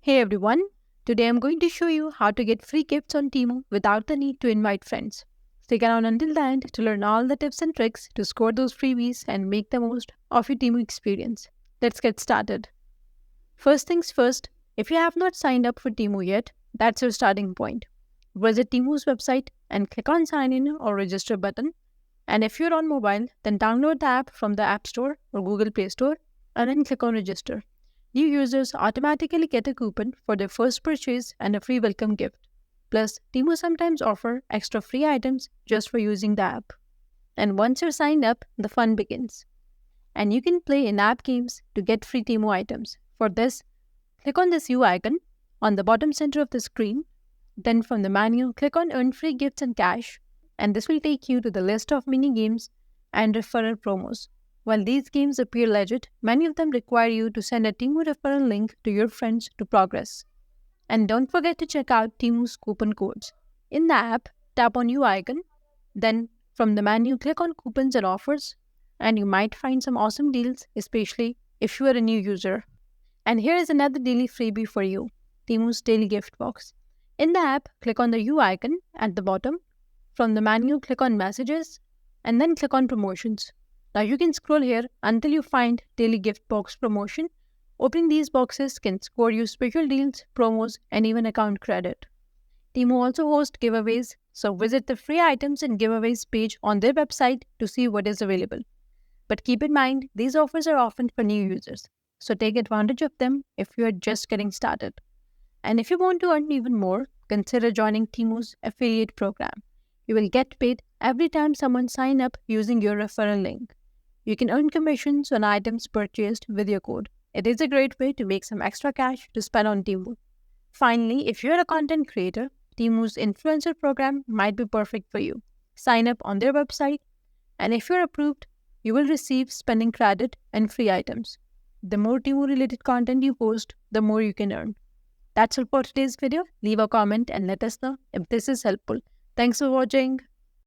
Hey everyone, today I'm going to show you how to get free gifts on Temu without the need to invite friends. Stick around until the end to learn all the tips and tricks to score those freebies and make the most of your Temu experience. Let's get started. First things first, if you have not signed up for Temu yet, that's your starting point. Visit Temu's website and click on sign in or register button. And if you're on mobile, then download the app from the App Store or Google Play Store and then click on register. New users automatically get a coupon for their first purchase and a free welcome gift. Plus, Temu sometimes offer extra free items just for using the app. And once you're signed up, the fun begins. And you can play in-app games to get free Temu items. For this, click on this U icon on the bottom center of the screen. Then from the menu, click on Earn Free Gifts and Cash. And this will take you to the list of mini games and referral promos. While these games appear legit, many of them require you to send a Temu referral link to your friends to progress. And don't forget to check out Temu's coupon codes. In the app, tap on U icon, then from the menu, click on Coupons and Offers, and you might find some awesome deals, especially if you are a new user. And here is another daily freebie for you, Temu's Daily Gift Box. In the app, click on the U icon at the bottom. From the menu, click on Messages, and then click on Promotions. Now you can scroll here until you find Daily Gift Box Promotion. Opening these boxes can score you special deals, promos, and even account credit. Temu also hosts giveaways, so visit the free items and giveaways page on their website to see what is available. But keep in mind, these offers are often for new users, so take advantage of them if you are just getting started. And if you want to earn even more, consider joining Temu's affiliate program. You will get paid every time someone signs up using your referral link. You can earn commissions on items purchased with your code. It is a great way to make some extra cash to spend on Temu. Finally, if you're a content creator, Temu's influencer program might be perfect for you. Sign up on their website, and if you're approved, you will receive spending credit and free items. The more Temu-related content you post, the more you can earn. That's all for today's video. Leave a comment and let us know if this is helpful. Thanks for watching.